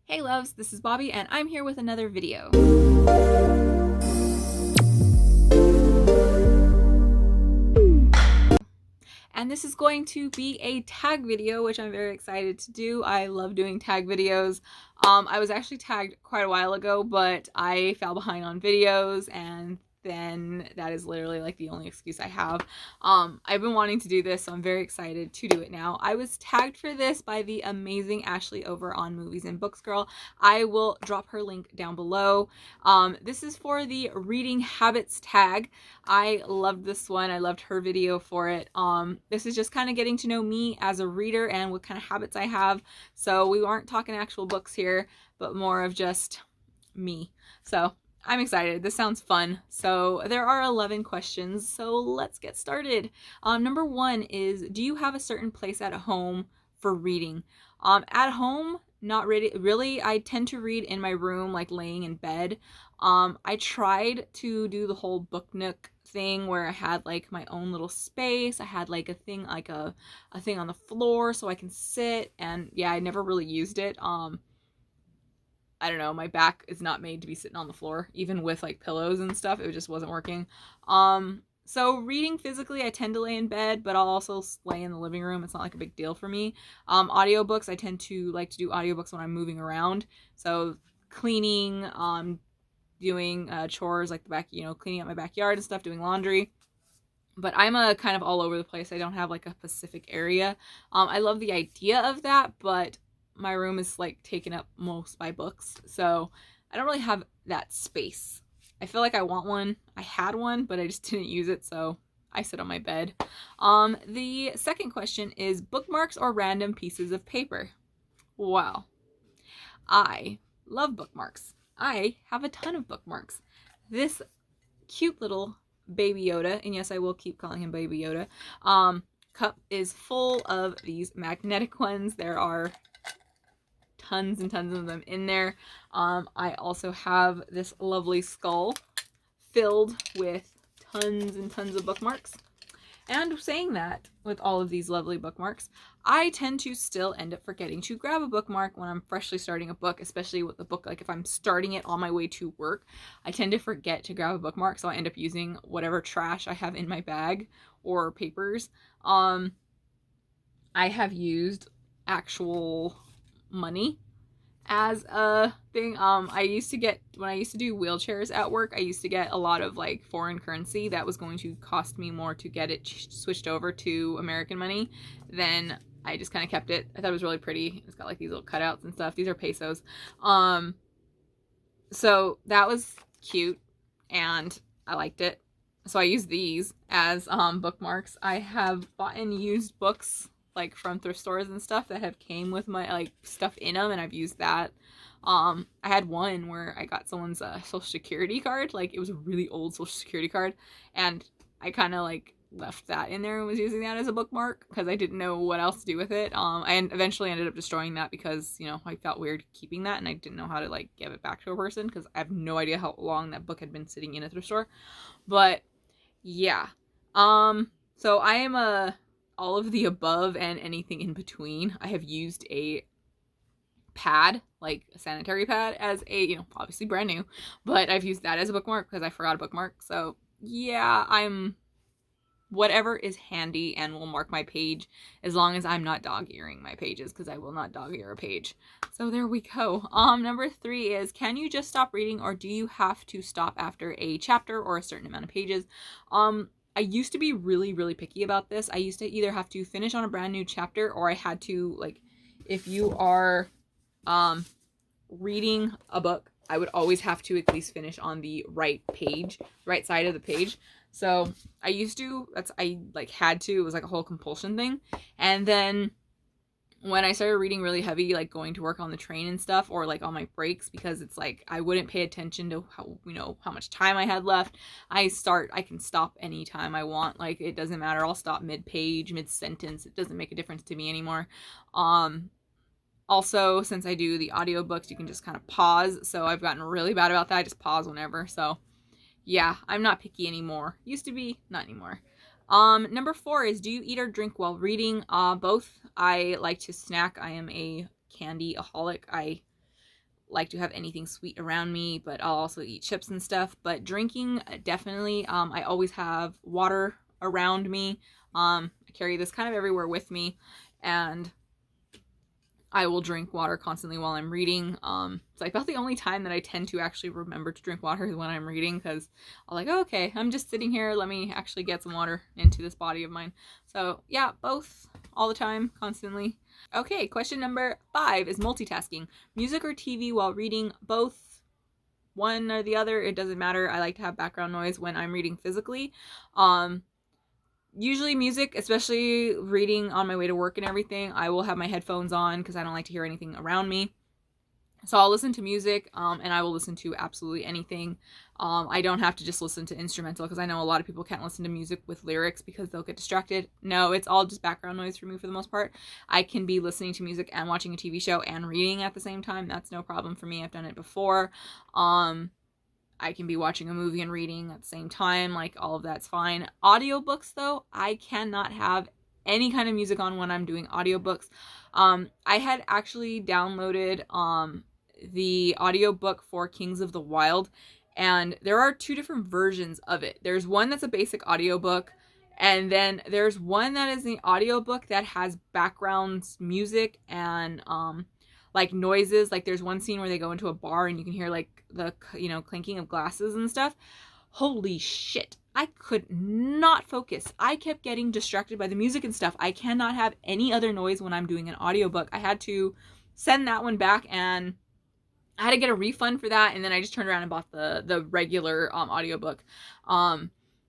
Hey loves, this is Bobby and I'm here with another video. And this is going to be a tag video, which I'm very excited to do. I love doing tag videos. I was actually tagged quite a while ago, but I fell behind on videos, and then that is literally like the only excuse I have. I've been wanting to do this, so I'm very excited to do it now. I was tagged for this by the amazing Ashleigh over on Movieandbooksgirl. I will drop her link down below. This is for the reading habits tag. I loved this one. I loved her video for it. This is just kind of getting to know me as a reader and what kind of habits I have. So we aren't talking actual books here, but more of just me. So I'm excited. This sounds fun. So there are 11 questions, so let's get started. Number 1 is, do you have a certain place at home for reading? At home, not really. I tend to read in my room, like laying in bed. I tried to do the whole book nook thing where I had like my own little space. I had like a thing on the floor so I can sit, and yeah, I never really used it. I don't know, my back is not made to be sitting on the floor, even with like pillows and stuff. It just wasn't working. So reading physically, I tend to lay in bed, but I'll also lay in the living room. It's not like a big deal for me. Audiobooks, I tend to like to do audiobooks when I'm moving around. So cleaning, doing chores like cleaning up my backyard and stuff, doing laundry. But I'm a kind of all over the place. I don't have like a specific area. I love the idea of that, but my room is like taken up most by books, so I don't really have that space. I feel like I want one. I had one, but I just didn't use it, so I sit on my bed. The second question is bookmarks or random pieces of paper. Wow. I love bookmarks. I have a ton of bookmarks. This cute little Baby Yoda, and yes, I will keep calling him Baby Yoda, cup is full of these magnetic ones. There are tons and tons of them in there. I also have this lovely skull filled with tons and tons of bookmarks. And saying that, with all of these lovely bookmarks, I tend to still end up forgetting to grab a bookmark when I'm freshly starting a book, especially with the book. Like if I'm starting it on my way to work, I tend to forget to grab a bookmark, so I end up using whatever trash I have in my bag or papers. I have used actual money as a thing. When I used to do wheelchairs at work, I used to get a lot of like foreign currency that was going to cost me more to get it switched over to American money. Then I just kind of kept it. I thought it was really pretty. It's got like these little cutouts and stuff. These are pesos. So that was cute and I liked it. So I used these as bookmarks. I have bought and used books like from thrift stores and stuff that have came with my like stuff in them, and I've used that. I had one where I got someone's social security card. Like it was a really old social security card, and I kind of like left that in there and was using that as a bookmark because I didn't know what else to do with it. I eventually ended up destroying that because, you know, I felt weird keeping that and I didn't know how to like give it back to a person because I have no idea how long that book had been sitting in a thrift store. But yeah. So I am all of the above and anything in between. I have used a pad, like a sanitary pad, as a, you know, obviously brand new, but I've used that as a bookmark because I forgot a bookmark. So yeah, I'm whatever is handy and will mark my page, as long as I'm not dog-earing my pages, because I will not dog-ear a page. So there we go. Number 3 is, can you just stop reading, or do you have to stop after a chapter or a certain amount of pages? I used to be really, really picky about this. I used to either have to finish on a brand new chapter, or I had to, like, if you are reading a book, I would always have to at least finish on the right side of the page. So I used to, I had to, it was like a whole compulsion thing. And then when I started reading really heavy, like going to work on the train and stuff, or like on my breaks, because it's like I wouldn't pay attention to how much time I had left. I can stop anytime I want. Like it doesn't matter. I'll stop mid-page, mid-sentence. It doesn't make a difference to me anymore. Also, since I do the audiobooks, you can just kind of pause. So I've gotten really bad about that. I just pause whenever. So yeah, I'm not picky anymore. Used to be, not anymore. Number 4 is, do you eat or drink while reading? Both. I like to snack. I am a candy-aholic. I like to have anything sweet around me, but I'll also eat chips and stuff. But drinking, definitely, I always have water around me. I carry this kind of everywhere with me, and I will drink water constantly while I'm reading. It's like about the only time that I tend to actually remember to drink water is when I'm reading, because I'm like, oh, okay, I'm just sitting here, let me actually get some water into this body of mine. So yeah, both, all the time, constantly. Okay, question number 5 is multitasking. Music or TV while reading? Both. One or the other, it doesn't matter. I like to have background noise when I'm reading physically. Usually music, especially reading on my way to work and everything, I will have my headphones on because I don't like to hear anything around me. So I'll listen to music, and I will listen to absolutely anything. I don't have to just listen to instrumental, because I know a lot of people can't listen to music with lyrics because they'll get distracted. No, it's all just background noise for me for the most part. I can be listening to music and watching a TV show and reading at the same time. That's no problem for me. I've done it before. I can be watching a movie and reading at the same time. Like, all of that's fine. Audiobooks, though, I cannot have any kind of music on when I'm doing audiobooks. I had actually downloaded the audiobook for Kings of the Wild, and there are 2 different versions of it. There's one that's a basic audiobook, and then there's one that is the audiobook that has background music and like noises. Like, there's one scene where they go into a bar and you can hear like the, you know, clinking of glasses and stuff. Holy shit, I could not focus. I kept getting distracted by the music and stuff. I cannot have any other noise when I'm doing an audiobook. I had to send that one back, and I had to get a refund for that, and then I just turned around and bought the regular audiobook.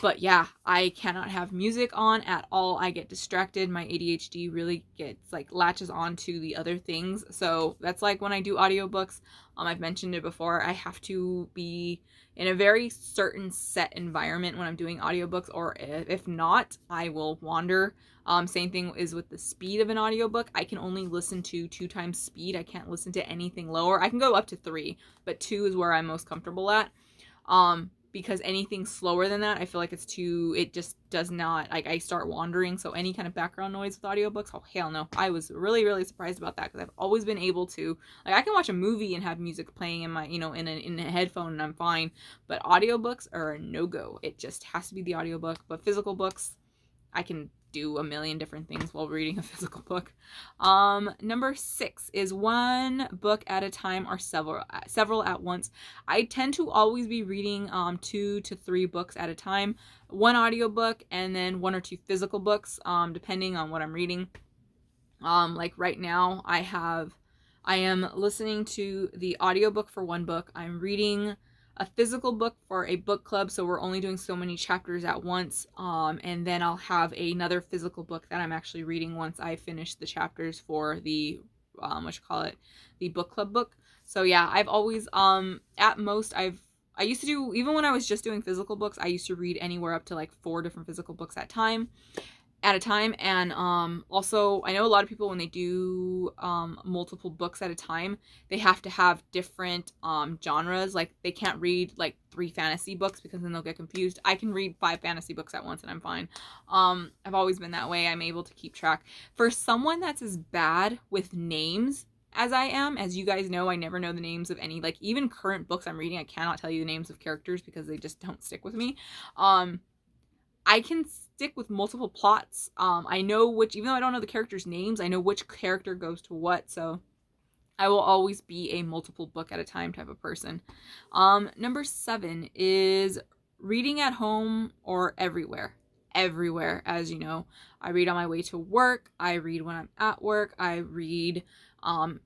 But yeah, I cannot have music on at all. I get distracted. My ADHD really gets, like, latches on to the other things. So that's like when I do audiobooks, I've mentioned it before, I have to be in a very certain set environment when I'm doing audiobooks, or if not, I will wander. Same thing is with the speed of an audiobook. I can only listen to 2 times speed. I can't listen to anything lower. I can go up to 3, but 2 is where I'm most comfortable at. Because anything slower than that, I feel like it's too, it just does not, like, I start wandering. So any kind of background noise with audiobooks, oh hell no. I was really, really surprised about that, because I've always been able to, like, I can watch a movie and have music playing in my, you know, in a headphone, and I'm fine. But audiobooks are a no-go. It just has to be the audiobook. But physical books, I can do a million different things while reading a physical book. Number 6 is one book at a time or several at once. I tend to always be reading 2 to 3 books at a time, 1 audiobook, and then 1 or 2 physical books, depending on what I'm reading. Like right now, I am listening to the audiobook for 1 book. I'm reading a physical book for a book club, so we're only doing so many chapters at once, and then I'll have another physical book that I'm actually reading once I finish the chapters for the the book club book. So yeah, I've always at most I used to do, even when I was just doing physical books, I used to read anywhere up to like 4 different physical books at a time. And also, I know a lot of people, when they do multiple books at a time, they have to have different genres. Like, they can't read like 3 fantasy books, because then they'll get confused. I can read 5 fantasy books at once and I'm fine. I've always been that way. I'm able to keep track. For someone that's as bad with names as I am, as you guys know, I never know the names of any, like, even current books I'm reading, I cannot tell you the names of characters because they just don't stick with me. I can stick with multiple plots. I know which, even though I don't know the characters' names, I know which character goes to what, so I will always be a multiple book at a time type of person. Number 7 is reading at home or everywhere. Everywhere, as you know. I read on my way to work. I read when I'm at work. I read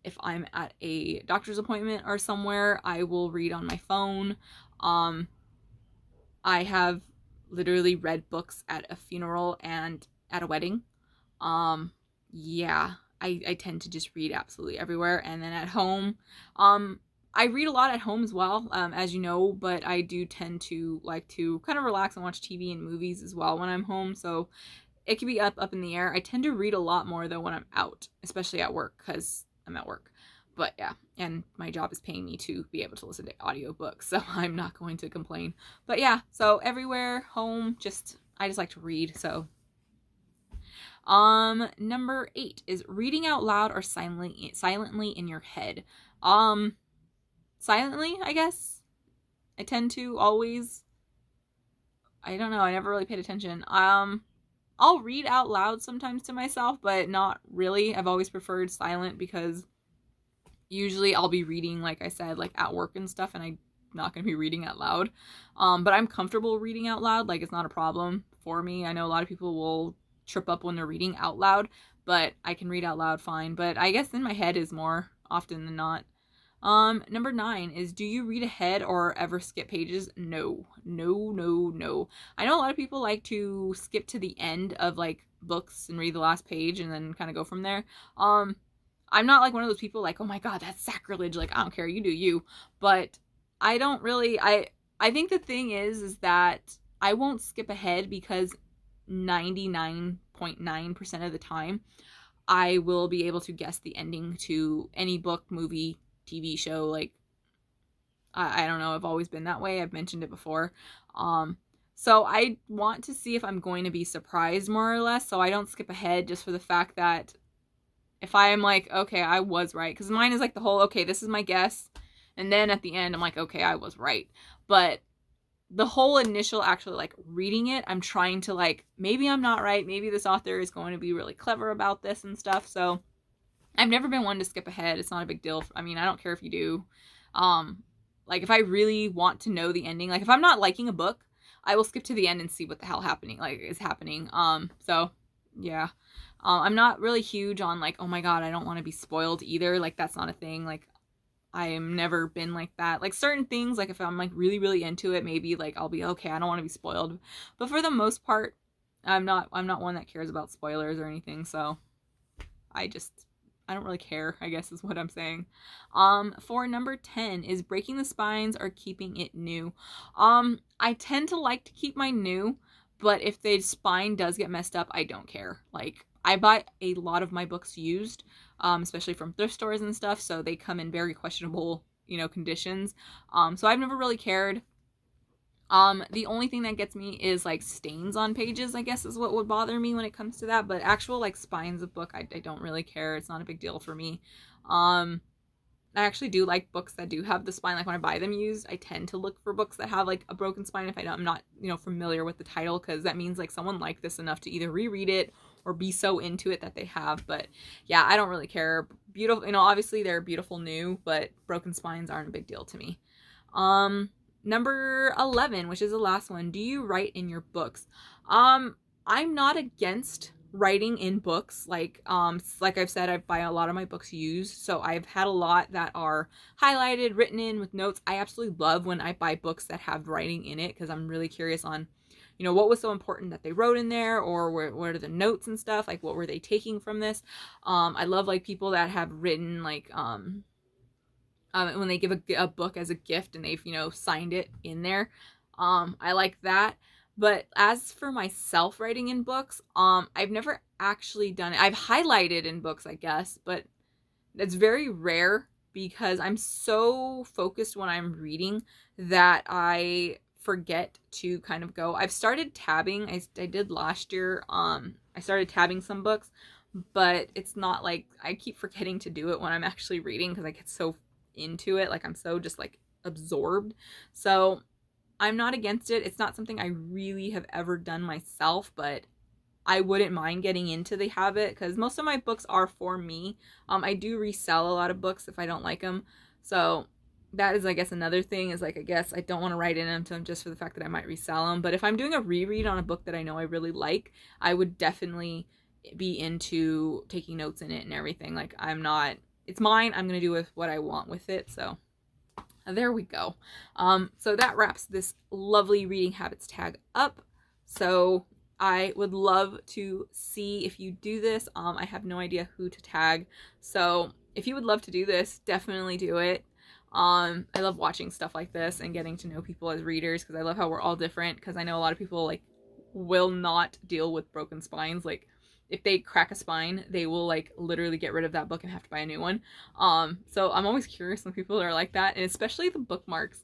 if I'm at a doctor's appointment or somewhere. I will read on my phone. I have literally read books at a funeral and at a wedding. Yeah, I tend to just read absolutely everywhere. And then at home, I read a lot at home as well, as you know, but I do tend to like to kind of relax and watch TV and movies as well when I'm home. So it can be up in the air. I tend to read a lot more though when I'm out, especially at work, because I'm at work. But yeah, and my job is paying me to be able to listen to audiobooks, so I'm not going to complain. But yeah, so everywhere, home, I just like to read, so. Number 8 is reading out loud or silently in your head. silently, I guess. I tend to always. I don't know. I never really paid attention. I'll read out loud sometimes to myself, but not really. I've always preferred silent because usually I'll be reading, like I said, like at work and stuff, and I'm not going to be reading out loud. But I'm comfortable reading out loud. Like, it's not a problem for me. I know a lot of people will trip up when they're reading out loud, but I can read out loud fine. But I guess in my head is more often than not. Number 9 is, do you read ahead or ever skip pages? No. I know a lot of people like to skip to the end of like books and read the last page and then kind of go from there. I'm not like one of those people like, oh my god, that's sacrilege. Like, I don't care, you do you. But I don't really, I think the thing is that I won't skip ahead because 99.9% of the time I will be able to guess the ending to any book, movie, TV show. Like, I don't know, I've always been that way. I've mentioned it before. So I want to see if I'm going to be surprised more or less, so I don't skip ahead just for the fact that if I am like, okay, I was right, because mine is like the whole, okay, this is my guess, and then at the end I'm like, okay, I was right. But the whole initial actually like reading it, I'm trying to like, maybe I'm not right, maybe this author is going to be really clever about this and stuff. So I've never been one to skip ahead. It's not a big deal. I mean, I don't care if you do. Like, if I really want to know the ending, like if I'm not liking a book, I will skip to the end and see what the hell is happening. So yeah. I'm not really huge on like, oh my god, I don't want to be spoiled either. Like, that's not a thing. Like, I am never been like that. Like, certain things, like if I'm like really, really into it, maybe like I'll be okay, I don't want to be spoiled. But for the most part, I'm not one that cares about spoilers or anything. So I don't really care, I guess is what I'm saying. For number 10 is breaking the spines or keeping it new. I tend to like to keep my new, but if the spine does get messed up, I don't care. Like, I buy a lot of my books used, especially from thrift stores and stuff, so they come in very questionable, conditions. So I've never really cared. The only thing that gets me is like stains on pages, I guess is what would bother me when it comes to that. But actual like spines of book, I don't really care. It's not a big deal for me. I actually do like books that do have the spine. Like, when I buy them used, I tend to look for books that have like a broken spine if I'm not, familiar with the title, because that means like someone liked this enough to either reread it or be so into it that they have. But yeah, I don't really care. Beautiful, obviously they're beautiful new, but broken spines aren't a big deal to me. Number 11, which is the last one. Do you write in your books? I'm not against writing in books. Like I've said, I buy a lot of my books used, so I've had a lot that are highlighted, written in with notes. I absolutely love when I buy books that have writing in it, because I'm really curious on, what was so important that they wrote in there, or what are the notes and stuff, like what were they taking from this. I love like people that have written like when they give a book as a gift and they've, signed it in there. I like that. But as for myself writing in books, I've never actually done it. I've highlighted in books, I guess, but that's very rare because I'm so focused when I'm reading that I forget to kind of go. I've started tabbing. I did last year. I started tabbing some books, but it's not like, I keep forgetting to do it when I'm actually reading because I get so into it. Like, I'm so just like absorbed. So I'm not against it. It's not something I really have ever done myself, but I wouldn't mind getting into the habit because most of my books are for me. I do resell a lot of books if I don't like them. So that is, I guess, another thing is like, I guess I don't want to write in them just for the fact that I might resell them. But if I'm doing a reread on a book that I know I really like, I would definitely be into taking notes in it and everything. Like, it's mine. I'm going to do with what I want with it. So there we go. So that wraps this lovely reading habits tag up. So I would love to see if you do this. I have no idea who to tag. So if you would love to do this, definitely do it. I love watching stuff like this and getting to know people as readers because I love how we're all different, because I know a lot of people like will not deal with broken spines. Like, if they crack a spine, they will like literally get rid of that book and have to buy a new one. So I'm always curious when people are like that, and especially the bookmarks.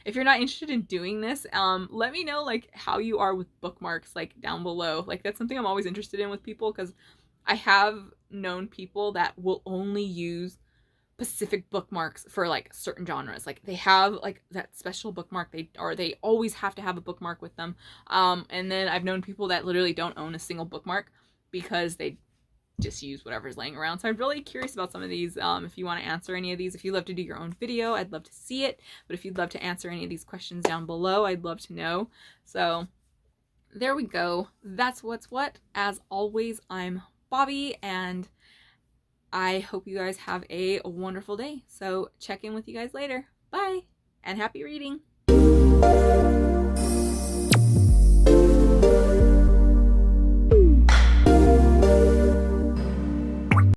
If you're not interested in doing this, let me know like how you are with bookmarks, like down below. Like, that's something I'm always interested in with people, because I have known people that will only use specific bookmarks for like certain genres. Like they have like that special bookmark, they always have to have a bookmark with them. And then I've known people that literally don't own a single bookmark because they just use whatever's laying around. So I'm really curious about some of these. If you want to answer any of these, if you love to do your own video, I'd love to see it. But if you'd love to answer any of these questions down below, I'd love to know. So there we go. That's what's what. As always, I'm Bobby, and I hope you guys have a wonderful day. So check in with you guys later. Bye, and happy reading.